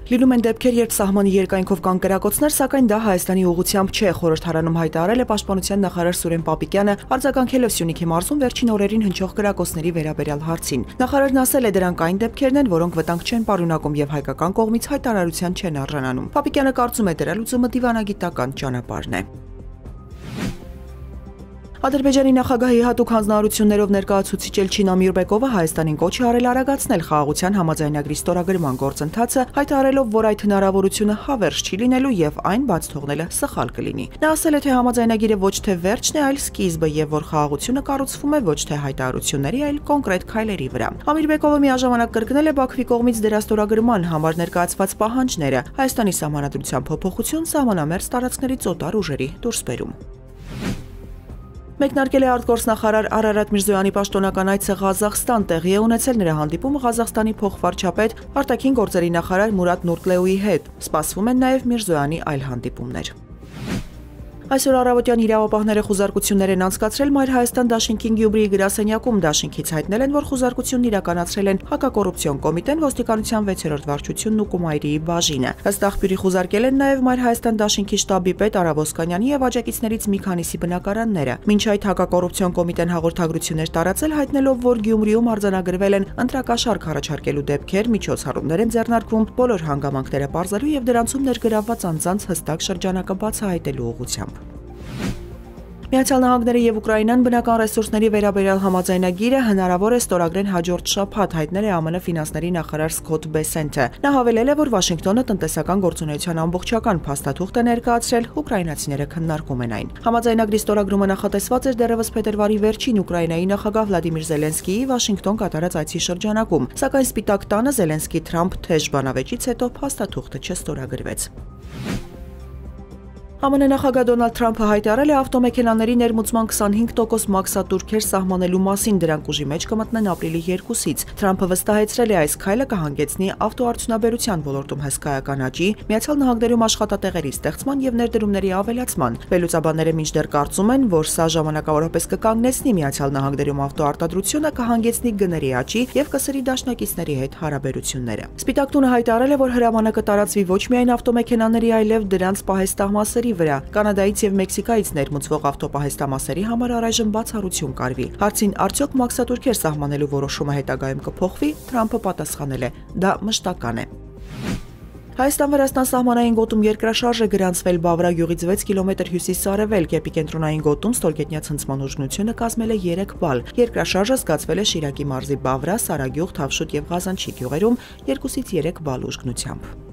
Լինում են դեպքեր, երբ սահմանի երկայնքով կան կրակոցներ, սակայն դա Հայաստանի ուղղությամբ չէ, խորհրդարանում հայտարարել է Պաշտպանության նախարար Սուրեն Պապիկյանը, արձագանքելով Սյունիքի մարզում վերջին օրերին հնչող կրակոցների վերաբերյալ հարցին։ Նախարարն ասել է, դրանք այն դեպքերն են, որոնք վտանգ չեն պարունակում եւ հայկական կողմից հայտարարության չեն արժանանում։ Պապիկյանը կարծում է, դրա լուծումը դիվանագիտական ճանապարհն է։ Ադրբեջանի նախագահի հատուկ հանձնարարություններով ներկայացուցիչ Էլչին Ամիրբեկովը Հայաստանին կոչ է արել արագացնել խաղաղության համաձայնագրի ստորագրման գործընթացը, հայտարարելով, որ այդ հնարավորությունը հավերժ չի լինելու եւ այն բաց թողնելը սխալ կլինի։ Նա ասել է, թե համաձայնագիրը ոչ թե վերջն է, այլ սկիզբը եւ որ խաղաղությունը կառուցվում է ոչ թե հայտարարությունների, այլ կոնկրետ քայլերի վրա։ Ամիրբեկովը միաժամանակ կրկնել է Բաքվի կողմից դրա ստորագրման համար ներկայացված պահանջները՝ Հայաստանի սահմանադրության փոփոխություն, սահմանամերձ տարածքներից օտար ուժերի դուրսբերում։ Մեկնարկել է արտգործնախարար Արարատ Միրզոյանի պաշտոնական այցը Ղազախստան, տեղի է ունեցել նրա հանդիպումը Ղազախստանի փոխվարչապետ արտաքին գործերի նախարար Մուրադ Նուրկլեուի հետ։ Սպասվում են նաև Միրզոյանի այլ հանդիպումներ։ Այսօր առավոտյան իրավապահները խուզարկություններ են անցկացրել Մայր Հայաստան դաշինքին Գյումրիի գրասենյակում, դաշինքից հայտնել են, որ խուզարկությունն իրականացրել են հակակոռուպցիոն կոմիտեն, ոստիկանության 6-րդ վարչությունն ու Կումայրիի բաժինը։ Ըստ աղբյուրի խուզարկել են նաև Մայր Հայաստան դաշինքի շտաբի պետ Արա Ոսկանյանի եւ աջակիցներից մի քանիսի բնակարանները։ Մինչ այդ հակակոռուպցիոն կոմիտեն հաղորդագրություններ տարածել, հայտնելով, որ Գյումրիում արձանագրվել են ընտրակաշառք առաջարկելու դեպքեր, միջոցառումներ են ձեռնարկվում բոլոր հանգամանքները պարզելու եւ դրանցում ներգրավված անձանց հստակ շրջանակը բացահայտելու ուղղությամբ։ Միացյալ Նահանգները եւ Ուկրաինան բնական ռեսուրսների վերաբերյալ համաձայնագիրը հնարավոր է ստորագրեն հաջորդ շաբաթ, հայտնել է ԱՄՆ ֆինանսների նախարար Սքոթ Բեսենթը։ Նա հավելել է, որ Վաշինգտոնը տնտեսական գործունեության ամբողջական փաստաթուղթ է ներկայացրել, ուկրաինացիները քննարկում են այն։ Համաձայնագրի ստորագրումը նախատեսված էր դեռևս փետրվարի վերջին Ուկրաինայի նախագահ Վլադիմիր Զելենսկիի Վաշինգտոն կատարած այցի շրջանակում, սակայն Սպիտակ տանը Զելենսկի-Թրամփ թեժ բանավեճից հետո փաստաթուղթը չստորագրվեց։ ԱՄՆ նախագահ Դոնալդ Թրամփը հայտարարել է ավտոմեքենաների ներմուծման 25% մաքսատուրքեր սահմանելու մասին, դրանք ուժի մեջ կմտնեն ապրիլի 2-ից։ Թրամփը վստահեցրել է, այս քայլը կհանգեցնի ավտոարդյունաբերության ոլորտում հսկայական աճի, Միացյալ Նահանգներում աշխատատեղերի ստեղծման եւ ներդրումների ավելացման։ Վերլուծաբանները մինչդեռ կարծում են, որ սա ժամանակավորապես կկանգնեցնի Միացյալ Նահանգներում ավտոարտադրությունը, կհանգեցնի գների աճի եւ կսրի դաշնակիցների հետ հարաբերությունները։ Սպիտակ տունը հայտարարել է, որ հրամանը կտարածվի ոչ միայն ավտոմեքենաների, այլև դրանց պահեստամասերի վրա։ Կանադայից եւ Մեքսիկայից ներմուծվող ավտոպահեստամասերի համար առայժմ բացառություն կարվի։ Հարցին արդյոք մաքսատուրքեր սահմանելու որոշումը հետագայում կփոխվի, Թրամփը պատասխանել է. դա մշտական է։ Հայաստան-Վրաստան սահմանային գոտում երկրաշարժ է գրանցվել Բավրա գյուղից 6 կիլոմետր հյուսիս-արևելք, էպիկենտրոնային գոտում ստորգետնյա ցնցման ուժգնությունը կազմել է 3 բալ։ Երկրաշարժը զգացվել է Շիրակի մարզի Բավրա, Սարագյուղ, Թավշուտ եւ Ղազանչի գյուղերում 2-ից 3 բալ ուժգնությամբ։